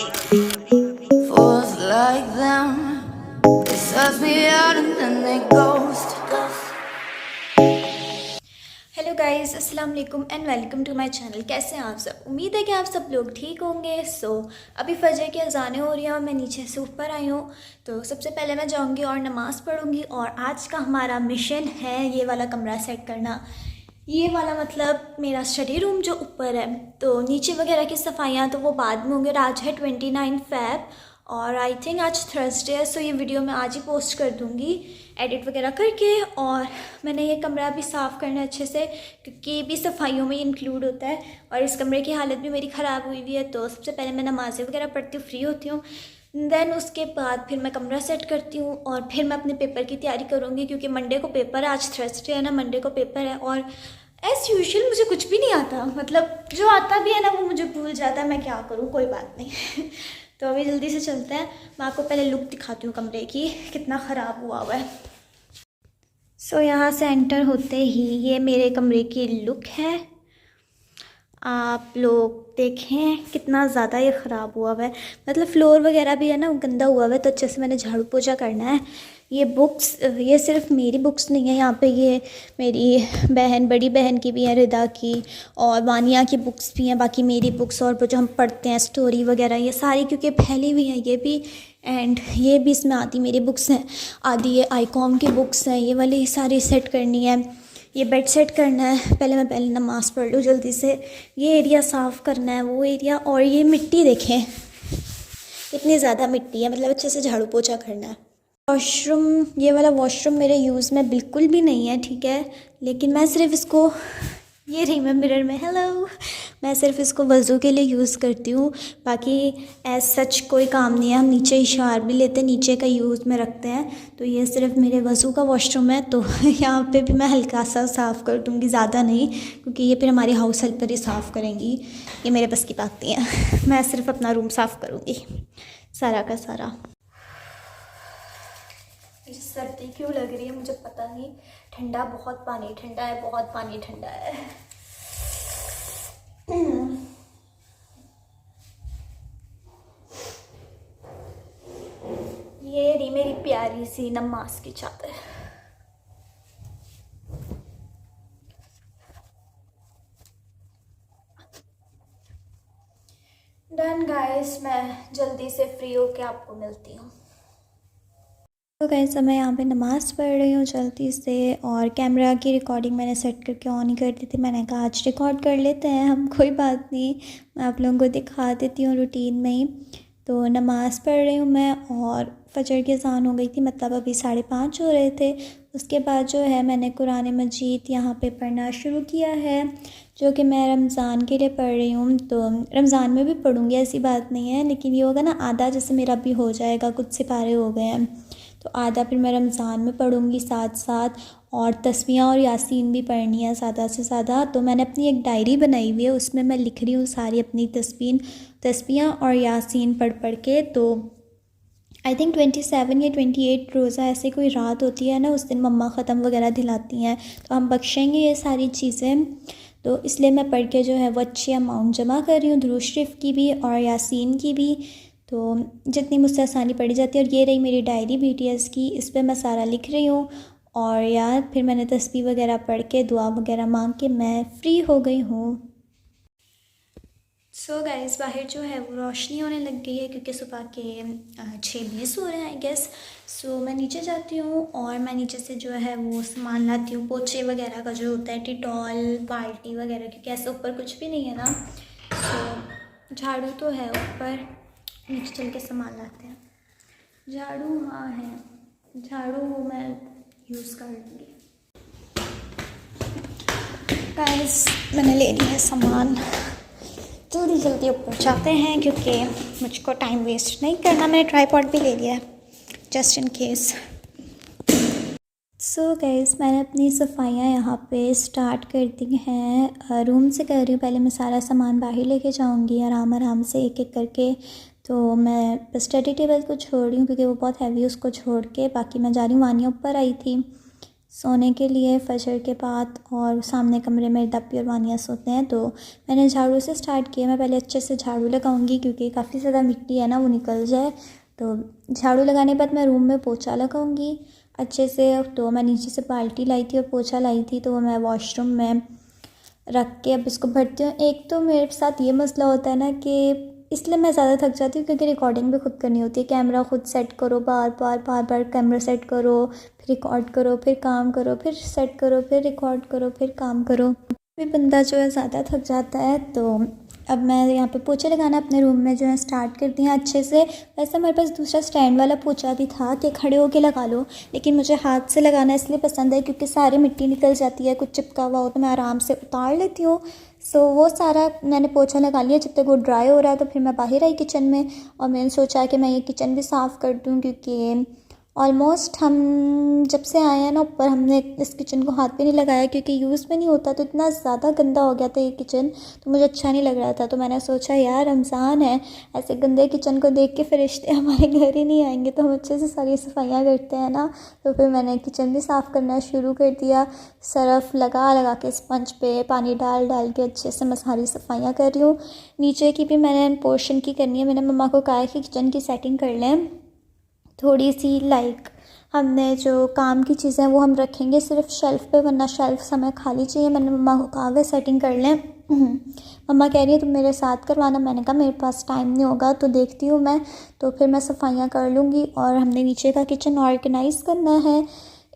Fools like them, they suss me out and then they ghost. Hello guys, अस्सलाम वालेकुम and welcome to my channel. कैसे हैं आप सब? उम्मीद है कि आप सब लोग ठीक होंगे। अभी फजर की अज़ानें हो रही हैं और मैं नीचे से ऊपर आई हूँ। तो सबसे पहले मैं जाऊँगी और नमाज़ पढ़ूँगी। और आज का हमारा मिशन है ये वाला कमरा सेट करना। ये वाला मतलब मेरा स्टडी रूम जो ऊपर है, तो नीचे वगैरह की सफाइयाँ तो वो बाद में होंगी। और आज है 29 फ़रवरी और आई थिंक आज थर्सडे है, सो ये वीडियो मैं आज ही पोस्ट कर दूँगी एडिट वगैरह करके। और मैंने ये कमरा भी साफ़ करना है अच्छे से, क्योंकि ये भी सफाइयों में इंक्लूड होता है। और इस कमरे की हालत भी मेरी ख़राब हुई हुई है। तो सबसे पहले मैं नमाज़ें वगैरह पढ़ती हूँ, फ्री होती हूँ, देन उसके बाद फिर मैं कमरा सेट करती हूँ और फिर मैं अपने पेपर की तैयारी करूँगी, क्योंकि मंडे को पेपर है। आज थर्सडे है ना, मंडे को पेपर है। और एज़ यूजुअल मुझे कुछ भी नहीं आता, मतलब जो आता भी है ना वो मुझे भूल जाता है। मैं क्या करूँ, कोई बात नहीं। तो अभी जल्दी से चलते हैं। मैं आपको पहले लुक दिखाती हूँ कमरे की, कितना ख़राब हुआ हुआ है। सो यहाँ से एंटर होते ही ये मेरे कमरे की लुक है। आप लोग देखें कितना ज़्यादा ये ख़राब हुआ हुआ है, मतलब फ्लोर वगैरह भी है ना गंदा हुआ हुआ है। तो अच्छे से मैंने झाड़ू पोछा करना है। ये बुक्स, ये सिर्फ मेरी बुक्स नहीं है, यहाँ पे ये मेरी बहन, बड़ी बहन की भी है, रिदा की, और वानिया की बुक्स भी हैं। बाकी मेरी बुक्स और जो हम पढ़ते हैं स्टोरी वगैरह, ये सारी क्योंकि फैली हुई हैं ये भी। एंड ये भी इसमें आधी मेरी बुक्स हैं, आधी ये आईकॉम की बुक्स हैं। ये वाली सारी सेट करनी है। ये बेड सेट करना है। पहले नमाज़ पढ़ लूँ जल्दी से। ये एरिया साफ़ करना है, वो एरिया। और ये मिट्टी देखें इतनी ज़्यादा मिट्टी है, मतलब अच्छे से झाड़ू पोछा करना है। वॉशरूम, ये वाला वॉशरूम मेरे यूज़ में बिल्कुल भी नहीं है, ठीक है। लेकिन मैं सिर्फ इसको, ये रही मैं मिरर में, हेलो, मैं सिर्फ इसको वज़ू के लिए यूज़ करती हूँ। बाकी एज सच कोई काम नहीं है। हम नीचे ही शावर भी लेते हैं, नीचे का यूज़ में रखते हैं। तो ये सिर्फ मेरे वज़ू का वॉशरूम है। तो यहाँ पे भी मैं हल्का सा साफ़ कर दूँगी, ज़्यादा नहीं, क्योंकि ये फिर हमारी हाउस हेल्पर ही साफ़ करेंगी। ये मेरे बस की बात नहीं है। मैं सिर्फ अपना रूम साफ़ करूँगी सारा का सारा। सर्दी क्यों लग रही है मुझे पता नहीं। ठंडा बहुत पानी ठंडा है, बहुत पानी ठंडा है। ये रही मेरी प्यारी सी नमाज की चादर। डन गाइस, मैं जल्दी से फ्री होके आपको मिलती हूँ। तो गाइस मैं यहाँ पे नमाज़ पढ़ रही हूँ जल्दी से। और कैमरा की रिकॉर्डिंग मैंने सेट करके ऑन ही कर दी थी। मैंने कहा आज रिकॉर्ड कर लेते हैं हम, कोई बात नहीं, मैं आप लोगों को दिखा देती हूँ रूटीन में ही। तो नमाज़ पढ़ रही हूँ मैं, और फजर की अज़ान हो गई थी, मतलब अभी 5:30 हो रहे थे। उसके बाद जो है मैंने कुरान मजीद यहाँ पे पढ़ना शुरू किया है, जो कि मैं रमज़ान के लिए पढ़ रही हूँ। तो रमज़ान में भी पढ़ूँगी, ऐसी बात नहीं है, लेकिन ये होगा ना आधा, जैसे मेरा भी हो जाएगा, कुछ सिपारे हो गए हैं, तो आधा फिर मैं रमज़ान में पढ़ूँगी साथ साथ। और तस्बीहां और यासीन भी पढ़नी है ज़्यादा से ज़्यादा। तो मैंने अपनी एक डायरी बनाई हुई है, उसमें मैं लिख रही हूँ सारी अपनी तस्बीहां और यासीन पढ़ पढ़ के। तो आई थिंक 27 या 28 रोज़ा ऐसे कोई रात होती है ना, उस दिन मम्मा ख़त्म वगैरह दिलाती हैं, तो हम बख्शेंगे ये सारी चीज़ें। तो इसलिए मैं पढ़ के जो है वो अच्छी अमाउंट जमा कर रही हूँ, दुरूद शरीफ की भी और यासीन की भी, तो जितनी मुझसे आसानी पड़ी जाती है। और ये रही मेरी डायरी BTS की, इस पर मैं सारा लिख रही हूँ। और यार फिर मैंने तस्बीह वगैरह पढ़ के दुआ वगैरह मांग के मैं फ़्री हो गई हूँ। सो गाइस बाहर जो है वो रोशनी होने लग गई है, क्योंकि सुबह के 6:20 हो रहे हैं आई गेस। सो मैं नीचे जाती हूँ और मैं नीचे से जो है वो सामान लाती हूँ, पोछे वगैरह का जो होता है, डिटॉल, बाल्टी वगैरह, क्योंकि ऐसे ऊपर कुछ भी नहीं है ना। सो झाड़ू तो है ऊपर, नीचे चल के सामान लाते हैं। झाड़ू हाँ है, झाड़ू वो मैं यूज़ कर लूँगी। गाइस मैंने ले लिया है सामान, जल्दी जल्दी ऊपर जाते हैं, क्योंकि मुझको टाइम वेस्ट नहीं करना। मैंने ट्राईपॉड भी ले लिया है just in case. So guys मैंने अपनी सफाइयाँ यहाँ पे स्टार्ट कर दी हैं। रूम से कर रही हूँ, पहले मैं सारा सामान बाहर लेके जाऊँगी आराम आराम से एक एक करके। तो मैं स्टडी टेबल को छोड़ रही हूँ क्योंकि वो बहुत हैवी, उसको छोड़ के बाकी मैं जा रही हूँ। वानिया ऊपर आई थी, सोने के लिए फजर के बाद, और सामने कमरे में दप्पी और वानिया सोते हैं। तो मैंने झाड़ू से स्टार्ट किया। मैं पहले अच्छे से झाड़ू लगाऊंगी क्योंकि काफ़ी ज़्यादा मिट्टी है ना, वो निकल जाए। तो झाड़ू लगाने के बाद मैं रूम में पोछा लगाऊंगी अच्छे से। तो मैं नीचे से बाल्टी लाई थी और पोछा लाई थी, तो मैं वॉशरूम में रख के अब इसको भरती हूँ। एक तो मेरे साथ ये मसला होता है ना कि इसलिए मैं ज़्यादा थक जाती हूँ क्योंकि रिकॉर्डिंग भी खुद करनी होती है। कैमरा खुद सेट करो, बार बार कैमरा सेट करो, फिर रिकॉर्ड करो, फिर काम करो, फिर सेट करो, फिर रिकॉर्ड करो, फिर काम करो। फिर बंदा जो है ज़्यादा थक जाता है। तो अब मैं यहाँ पे पोछे लगाना अपने रूम में जो है स्टार्ट कर दिया अच्छे से। वैसे मेरे पास दूसरा स्टैंड वाला पोछा भी था कि खड़े होके लगा लो, लेकिन मुझे हाथ से लगाना इसलिए पसंद है क्योंकि सारी मिट्टी निकल जाती है, कुछ चिपका हुआ हो तो मैं आराम से उतार लेती हूँ। सो वो सारा मैंने पोछा लगा लिया। जब तक वो ड्राई हो रहा है तो फिर मैं बाहर आई किचन में, और मैंने सोचा कि मैं ये किचन भी साफ़ कर दूँ क्योंकि ऑलमोस्ट हम जब से आए हैं ना ऊपर, हमने इस किचन को हाथ पे नहीं लगाया क्योंकि यूज़ में नहीं होता। तो इतना ज़्यादा गंदा हो गया था ये किचन, तो मुझे अच्छा नहीं लग रहा था। तो मैंने सोचा यार रमज़ान है, ऐसे गंदे किचन को देख के फरिश्ते हमारे घर ही नहीं आएंगे, तो हम अच्छे से सारी सफाइयाँ करते हैं ना। तो फिर मैंने किचन भी साफ़ करना शुरू कर दिया। सर्फ़ लगा लगा के स्पंज पे पानी डाल डाल के अच्छे से मैं सारी सफाइयाँ कर रही हूँ। नीचे की भी मैंने पोर्शन की करनी है। मैंने मम्मा को कहा है कि किचन की सेटिंग कर लें थोड़ी सी, लाइक हमने जो काम की चीज़ें वो हम रखेंगे सिर्फ शेल्फ़ पे, वरना शेल्फ़ समय खाली चाहिए। मैंने मम्मा को कहा वे सेटिंग कर लें। मम्मा कह रही है तुम मेरे साथ करवाना। मैंने कहा मेरे पास टाइम नहीं होगा, तो देखती हूँ मैं, तो फिर मैं सफाइयाँ कर लूँगी। और हमने नीचे का किचन ऑर्गेनाइज़ करना है,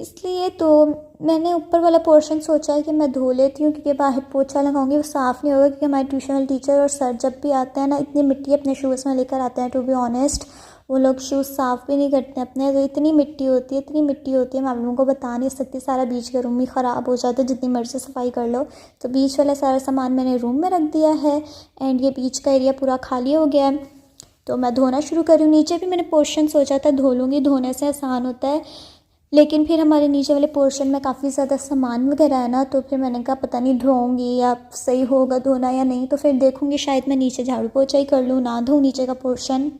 इसलिए तो मैंने ऊपर वाला पोर्शन सोचा है कि मैं धो लेती हूँ क्योंकि बाहर पोछा लगाऊंगी वो साफ़ नहीं होगा। क्योंकि हमारे ट्यूशनल टीचर और सर जब भी आते हैं ना, इतनी मिट्टी अपने शूज़ में लेकर आते हैं। टू बी ऑनेस्ट वो लोग शूज़ साफ़ भी नहीं करते अपने, तो इतनी मिट्टी होती है, इतनी मिट्टी होती है, मैं आप लोगों को बता नहीं सकती। सारा बीच का रूम भी ख़राब हो जाता है जितनी मर्ज़ी सफाई कर लो। तो बीच वाला सारा सामान मैंने रूम में रख दिया है, एंड ये बीच का एरिया पूरा खाली हो गया है। तो मैं धोना शुरू कर रही हूँ। नीचे भी मैंने पोर्शन सोचा था धो लूँगी, धोने से आसान होता है, लेकिन फिर हमारे नीचे वाले पोर्शन में काफ़ी ज़्यादा सामान वगैरह है ना, तो फिर मैंने कहा पता नहीं धोऊंगी या सही होगा धोना या नहीं। तो फिर देखूंगी, शायद मैं नीचे झाड़ू पोछा ही कर लूँ, ना धोऊँ नीचे का पोर्शन।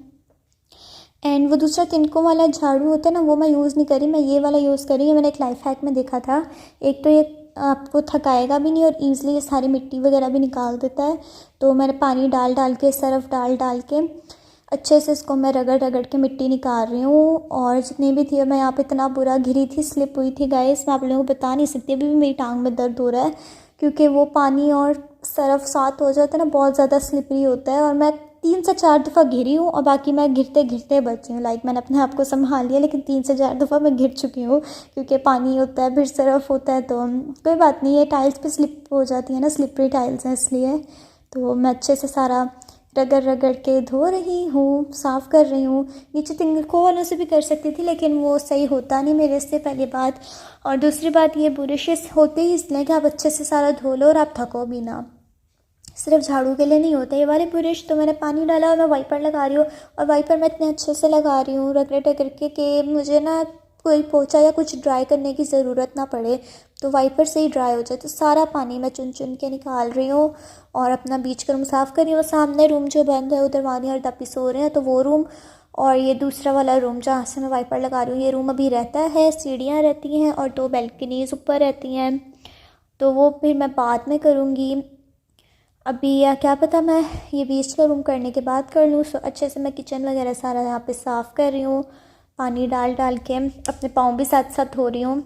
एंड वो दूसरा तिनकों वाला झाड़ू होता है ना, वो मैं यूज़ नहीं करी, मैं ये वाला यूज़ करी। मैंने एक लाइफ हैक में देखा था। एक तो ये आपको थकाएगा भी नहीं और ईज़िली ये सारी मिट्टी वगैरह भी निकाल देता है। तो मैंने पानी डाल डाल के, सर्फ डाल डाल के अच्छे से इसको मैं रगड़ रगड़ के मिट्टी निकाल रही हूँ। और जितनी भी थी, मैं यहाँ पे इतना बुरा घिरी थी, स्लिप हुई थी गाइस, मैं आप लोगों को बता नहीं सकती। अभी भी मेरी टांग में दर्द हो रहा है क्योंकि वो पानी और सर्फ साथ हो जाता है ना, बहुत ज़्यादा स्लिपरी होता है। और मैं 3 से 4 दफ़ा घिरी हूँ और बाकी मैं घिरते घिरते बची हूँ। लाइक मैंने अपने आप को संभाल लिया, लेकिन 3 से 4 दफ़ा मैं घिर चुकी हूँ क्योंकि पानी होता है, फिर सर्फ होता है। तो कोई बात नहीं, ये टाइल्स पे स्लिप हो जाती है ना, स्लिपरी टाइल्स हैं इसलिए। तो मैं अच्छे से सारा रगड़ रगड़ के धो रही हूँ, साफ़ कर रही हूँ। नीचे तिनकों वालों से भी कर सकती थी, लेकिन वो सही होता नहीं मेरे से, पहली बात। और दूसरी बात, ये बुरशेस होते ही इसलिए कि आप अच्छे से सारा धो लो और आप थको भी ना, सिर्फ झाड़ू के लिए नहीं होता ये वाले ब्रश। तो मैंने पानी डाला और मैं वाइपर लगा रही हूँ, और वाइपर मैं इतने अच्छे से लगा रही हूँ रगड़ रगड़ के कि मुझे ना कोई पोछा या कुछ ड्राई करने की ज़रूरत ना पड़े, तो वाइपर से ही ड्राई हो जाए। तो सारा पानी मैं चुन चुन के निकाल रही हूँ और अपना बीच का रूम साफ़ कर रही हूँ। सामने रूम जो बंद है, उधर वानी और दप्पी सो रहे हैं, तो वो रूम, और ये दूसरा वाला रूम जहाँ से मैं वाइपर लगा रही हूँ, ये रूम अभी रहता है। सीढ़ियाँ रहती हैं और 2 बैल्कनीज़ ऊपर रहती हैं, तो वो फिर मैं बाद में करूँगी अभी, या क्या पता मैं ये बीच का रूम करने के बाद कर लूँ। सो अच्छे से मैं किचन वगैरह सारा यहाँ पे साफ़ कर रही हूँ, पानी डाल डाल के अपने पाँव भी साथ साथ धो रही हूँ।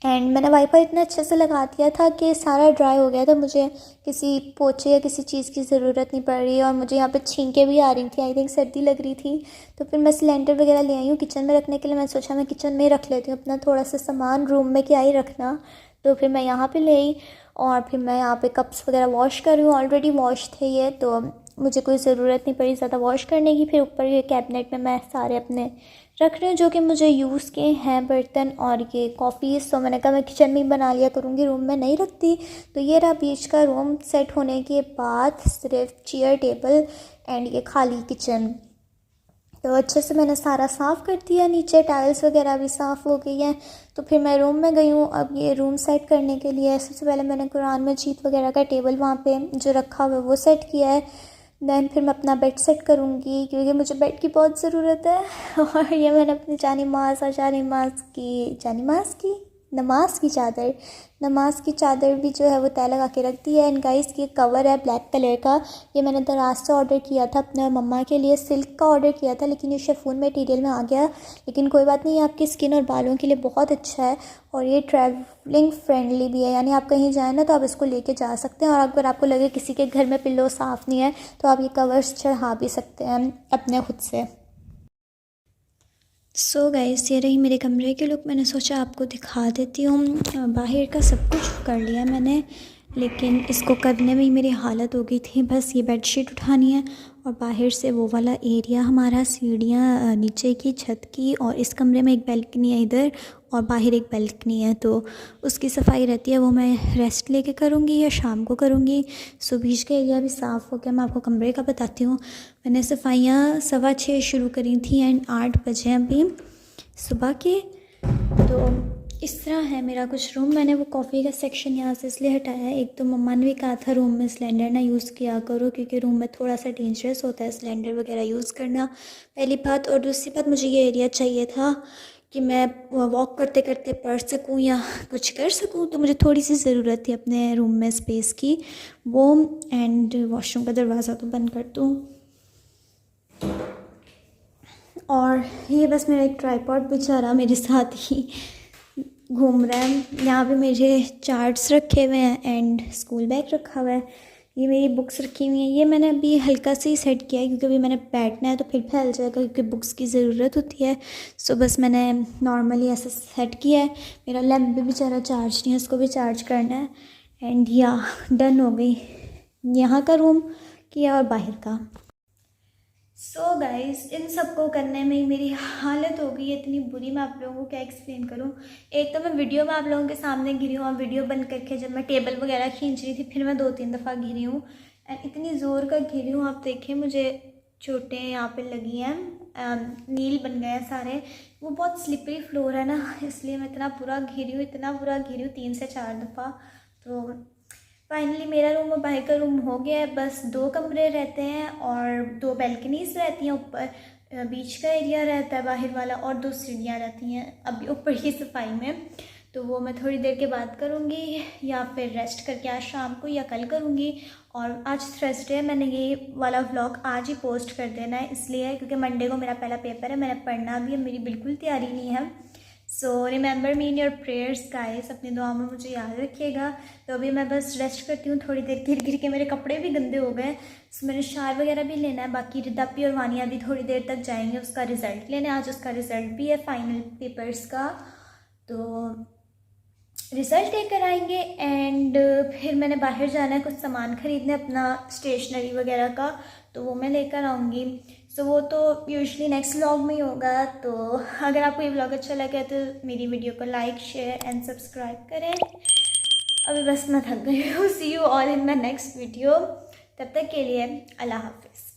एंड मैंने वाइपर इतना अच्छे से लगा दिया था कि सारा ड्राई हो गया था, मुझे किसी पोछे या किसी चीज़ की ज़रूरत नहीं पड़ रही। और मुझे यहाँ पे छींकें भी आ रही थी, आई थिंक सर्दी लग रही थी। तो फिर मैं सिलेंडर वगैरह ले आई हूँ किचन में रखने के लिए। मैं सोचा मैं किचन में ही रख लेती हूँ अपना थोड़ा सा सामान, रूम में क्या ही रखना। तो फिर मैं यहाँ पे ले आई और फिर मैं यहाँ पे कप्स वगैरह वॉश कर रही हूँ। ऑलरेडी वॉश थे ये, तो मुझे कोई ज़रूरत नहीं पड़ी ज़्यादा वॉश करने की। फिर ऊपर ये कैबिनेट में मैं सारे अपने रख रही हूँ जो कि मुझे यूज़ के हैं बर्तन। और ये कॉफ़ीज़ तो मैंने कहा मैं किचन में ही बना लिया करूँगी, रूम में नहीं रखती। तो ये रहा बीच का रूम सेट होने के बाद, सिर्फ चेयर टेबल एंड ये खाली किचन। तो अच्छे से मैंने सारा साफ़ कर दिया, नीचे टाइल्स वगैरह भी साफ़ हो गई हैं। तो फिर मैं रूम में गई हूँ अब ये रूम सेट करने के लिए। सबसे पहले मैंने कुरान मजीद वगैरह का टेबल वहाँ पे जो रखा हुआ है वो सेट किया है। दैन फिर मैं अपना बेड सेट करूँगी क्योंकि मुझे बेड की बहुत ज़रूरत है। और ये मैंने अपनी जानिमाज़ की नमाज की चादर भी जो है वो तय लगा के रख दी है। एंड गाइस ये कवर है ब्लैक कलर का, ये मैंने दराज से ऑर्डर किया था अपने मम्मा के लिए, सिल्क का ऑर्डर किया था लेकिन ये शिफॉन मटेरियल में आ गया। लेकिन कोई बात नहीं, ये आपकी स्किन और बालों के लिए बहुत अच्छा है और ये ट्रैवलिंग फ्रेंडली भी है, यानी आप कहीं जाएँ ना तो आप इसको लेके जा सकते हैं। और अगर आपको लगे किसी के घर में पिल्लो साफ़ नहीं है तो आप ये कवर्स चढ़ा भी सकते हैं अपने खुद से। सो गाइस ये रही मेरे कमरे की लुक। मैंने सोचा आपको दिखा देती हूँ। बाहर का सब कुछ कर लिया मैंने, लेकिन इसको करने में ही मेरी हालत हो गई थी। बस ये बेडशीट उठानी है और बाहर से वो वाला एरिया हमारा, सीढ़ियाँ नीचे की छत की, और इस कमरे में एक बैल्कनी है इधर और बाहर एक बैल्कनी है, तो उसकी सफाई रहती है। वो मैं रेस्ट लेके करूँगी या शाम को करूँगी। सो बीच का एरिया भी साफ़ हो गया। मैं आपको कमरे का बताती हूँ। मैंने सफाइयाँ 6:15 शुरू करी थी एंड 8 बजे अभी सुबह के। तो इस तरह है मेरा कुछ रूम। मैंने वो कॉफ़ी का सेक्शन यहाँ से इसलिए हटाया है, एक तो मम्मा ने भी कहा था रूम में सिलेंडर ना यूज़ किया करो क्योंकि रूम में थोड़ा सा डेंजरस होता है सिलेंडर वगैरह यूज़ करना, पहली बात। और दूसरी बात, मुझे ये एरिया चाहिए था कि मैं वॉक करते करते पढ़ सकूं या कुछ कर सकूं, तो मुझे थोड़ी सी ज़रूरत थी अपने रूम में स्पेस की वो। एंड वॉशरूम का दरवाज़ा तो बंद कर दूँ। और ये बस मेरा एक ट्राइपॉड बेचारा मेरे साथ ही घूम रहा है। यहाँ पे मेरे चार्ट्स रखे हुए हैं एंड स्कूल बैग रखा हुआ है। ये मेरी बुक्स रखी हुई हैं। ये मैंने अभी हल्का से ही सेट किया है क्योंकि अभी मैंने बैठना है तो फिर फैल जाएगा क्योंकि बुक्स की ज़रूरत होती है। सो बस मैंने नॉर्मली ऐसा सेट किया है। मेरा लैम्प भी बेचारा चार्ज नहीं है, उसको भी चार्ज करना है। एंड या डन हो गई यहाँ का रूम किया और बाहर का। सो गाइस इन सब को करने में ही मेरी हालत हो गई है इतनी बुरी, मैं आप लोगों को क्या एक्सप्लेन करूं। एक तो मैं वीडियो में आप लोगों के सामने गिरी हूँ और वीडियो बंद करके जब मैं टेबल वगैरह खींच रही थी फिर मैं 2-3 दफ़ा गिरी हूँ एंड इतनी ज़ोर का गिरी हूँ। आप देखिए मुझे चोटें यहाँ पे लगी हैं, नील बन गए हैं सारे। वो बहुत स्लिपरी फ्लोर है ना, इसलिए मैं इतना बुरा घिरी हूँ 3 से 4 दफ़ा। तो फाइनली मेरा रूम और बाहर का रूम हो गया है। बस 2 कमरे रहते हैं और 2 बैल्कनीज रहती हैं, ऊपर बीच का एरिया रहता है बाहर वाला और 2 सीढ़ियाँ रहती हैं अभी ऊपर की सफाई में। तो वो मैं थोड़ी देर के बाद करूँगी या फिर रेस्ट करके आज शाम को या कल करूँगी। और आज थर्सडे है, मैंने ये वाला व्लॉग आज ही पोस्ट कर देना है इसलिए क्योंकि मंडे को मेरा पहला पेपर है, मैंने पढ़ना भी है, मेरी बिल्कुल तैयारी नहीं है। So remember me in your prayers guys, अपनी दुआ में मुझे याद रखिएगा। तो अभी मैं बस रेस्ट करती हूँ थोड़ी देर, गिर गिर के मेरे कपड़े भी गंदे हो गए। सो मैंने शावर वगैरह भी लेना है। बाकी रिदापी और वानिया भी थोड़ी देर तक जाएंगे उसका रिज़ल्ट लेने, आज उसका रिज़ल्ट भी है फाइनल पेपर्स का, तो रिज़ल्ट लेकर आएंगे। एंड फिर मैंने बाहर जाना है कुछ सामान ख़रीदने अपना स्टेशनरी वगैरह का, तो वो मैं लेकर आऊँगी। सो वो तो यूजुअली नेक्स्ट व्लॉग में ही होगा। तो अगर आपको ये व्लॉग अच्छा लगे तो मेरी वीडियो को लाइक शेयर एंड सब्सक्राइब करें। अभी बस मैं थक गई हूँ। See you all in my next video. तब तक के लिए अल्लाह हाफिज़।